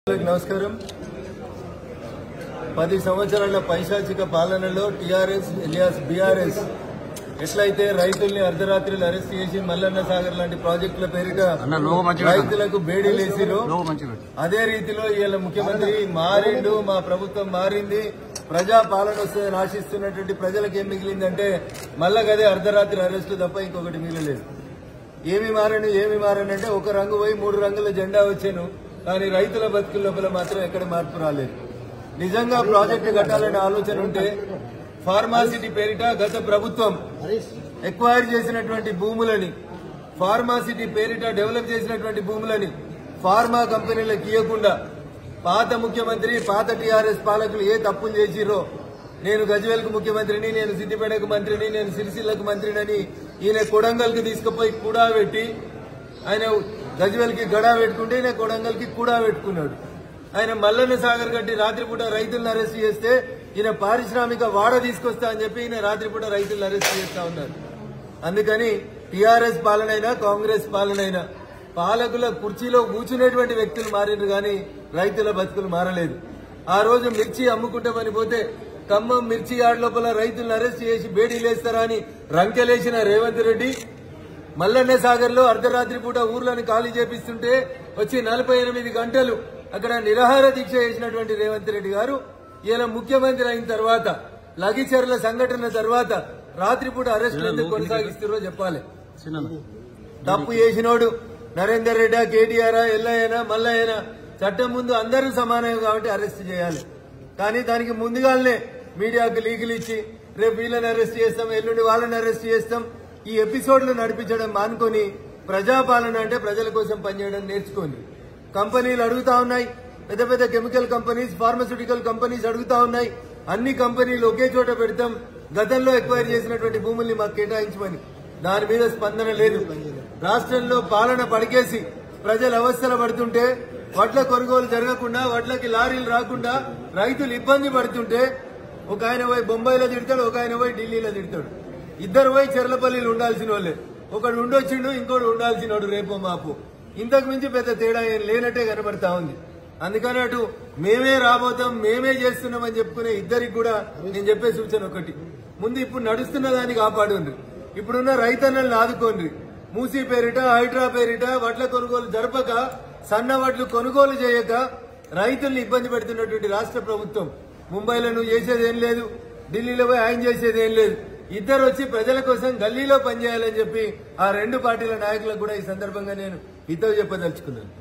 నమస్కారం. 10 సంవత్సరాల పైశాచిక పాలనలో టీఆర్ఎస్ ఎలియాస్ బీఆర్ఎస్ ఎట్లయితే రైతుల్ని అర్ధరాత్రులు అరెస్ట్ చేసి మల్లన్న సాగర్ లాంటి ప్రాజెక్టుల పేరిట రైతులకు బేడీలేసిరో అదే రీతిలో ఇవాళ ముఖ్యమంత్రి మారిండు, మా ప్రభుత్వం మారింది, ప్రజా పాలన వస్తుందని ఆశిస్తున్నటువంటి ప్రజలకు ఏం మిగిలిందంటే మళ్ళా గదే అర్ధరాత్రి అరెస్టు తప్ప ఇంకొకటి మిగిలలేదు. ఏమి మారనంటే ఒక రంగు పోయి 3 రంగుల జెండా వచ్చాను, కానీ రైతుల బతుకుల లోపల మాత్రం ఎక్కడ మార్పు రాలేదు. నిజంగా ప్రాజెక్టు కట్టాలనే ఆలోచన ఉంటే ఫార్మాసిటీ పేరిట గత ప్రభుత్వం ఎక్వైర్ చేసినటువంటి భూములని, ఫార్మాసిటీ పేరిట డెవలప్ చేసినటువంటి భూములని ఫార్మా కంపెనీలకు ఇవ్వకుండా పాత ముఖ్యమంత్రి, పాత టీఆర్ఎస్ పాలకులు ఏ తప్పులు చేసిరో, నేను గజ్వేల్కు ముఖ్యమంత్రిని, నేను సిద్దిపేటకు మంత్రిని, నేను సిరిసిల్లకు మంత్రినని ఈయన కొడంగల్కి తీసుకుపోయి కూడా పెట్టి, ఆయన గజ్వేల్కి గడా పెట్టుకుంటే ఈయన కొడంగల్కి కూడా పెట్టుకున్నాడు. ఆయన మల్లన్న సాగర్ కట్టి రాత్రిపూట రైతులను అరెస్ట్ చేస్తే ఈయన పారిశ్రామిక వాడ తీసుకొస్తా అని చెప్పి ఈయన రాత్రిపూట రైతులను అరెస్ట్ చేస్తా ఉన్నారు. అందుకని టీఆర్ఎస్ పాలనైనా కాంగ్రెస్ పాలనైనా పాలకుల కుర్చీలో కూర్చునేటువంటి వ్యక్తులు మారినారు, కానీ రైతుల బతుకులు మారలేదు. ఆ రోజు మిర్చి అమ్ముకుంటామని పోతే ఖమ్మం మిర్చి యార్డ్ లోపల రైతులను అరెస్ట్ చేసి బేడీలేస్తారా అని రంకెలేసిన రేవంత్ రెడ్డి మల్లన్న సాగర్ లో అర్ధరాత్రి పూట ఊర్లను ఖాళీ చేపిస్తుంటే వచ్చి 48 గంటలు అక్కడ నిరాహార దీక్ష చేసినటువంటి రేవంత్ రెడ్డి గారు ఈయన ముఖ్యమంత్రి అయిన తర్వాత లగిచర్ల సంఘటన తర్వాత రాత్రిపూట అరెస్టులు ఎందుకు కొనసాగిస్తారో చెప్పాలి. తప్పు చేసినోడు నరేందర్ రెడ్డి, కేటీఆర్, ఎల్లయ్యనా, మల్లయ్యనా చట్టం ముందు అందరూ సమానం కాబట్టి అరెస్ట్ చేయాలి. కానీ దానికి ముందుగానే మీడియాకు లీకులు ఇచ్చి రేపు వీళ్ళని అరెస్ట్ చేస్తాం, ఎల్లుండి వాళ్ళని అరెస్ట్ చేస్తాం, ఈ ఎపిసోడ్లు నడిపించడం మానుకొని ప్రజాపాలన అంటే ప్రజల కోసం పనిచేయడం నేర్చుకోండి. కంపెనీలు అడుగుతా ఉన్నాయి, పెద్ద పెద్ద కెమికల్ కంపెనీస్, ఫార్మాస్యూటికల్ కంపెనీస్ అడుగుతా ఉన్నాయి, అన్ని కంపెనీలు ఒకే చోట పెడతాం, గతంలో ఎక్వైర్ చేసినటువంటి భూముల్ని మాకు కేటాయించమని. దాని మీద స్పందన లేదు. రాష్ట్రంలో పాలన పడికేసి ప్రజలు అవస్థలు పడుతుంటే, వడ్ల కొనుగోలు జరగకుండా, వడ్లకి లారీలు రాకుండా రైతులు ఇబ్బంది పడుతుంటే ఒక ఆయన పోయి బొంబాయిలో తిడతాడు, ఒక ఆయన పోయి ఢిల్లీలో తిడతాడు. ఇద్దరు పోయి చెర్లపల్లిలో ఉండాల్సిన వాళ్ళే, ఒకడు ఉండొచ్చిండు, ఇంకోటి ఉండాల్సినోడు రేపో మాపు. ఇంతకు మించి పెద్ద తేడా ఏం లేనట్టే కనబడతా ఉంది. అందుకని అటు మేమే రాబోతాం, మేమే చేస్తున్నామని చెప్పుకునే ఇద్దరికి కూడా నేను చెప్పే సూచన ఒకటి, ముందు ఇప్పుడు నడుస్తున్న దాన్ని కాపాడుండ్రి, ఇప్పుడున్న రైతన్నల్ని ఆదుకోండి. మూసీ పేరిట, హైడ్రా పేరిట వడ్ల కొనుగోలు జరపక, సన్న వడ్లు కొనుగోలు చేయక రైతుల్ని ఇబ్బంది పెడుతున్నటువంటి రాష్ట్ర ప్రభుత్వం ముంబైలో నువ్వు చేసేదేం లేదు, ఢిల్లీలో పోయి ఆయన చేసేదేం లేదు. ఇద్దరు వచ్చి ప్రజల కోసం గల్లీలో పనిచేయాలని చెప్పి ఆ 2 పార్టీల నాయకులకు కూడా ఈ సందర్భంగా నేను హితవు చెప్పదలుచుకున్నాను.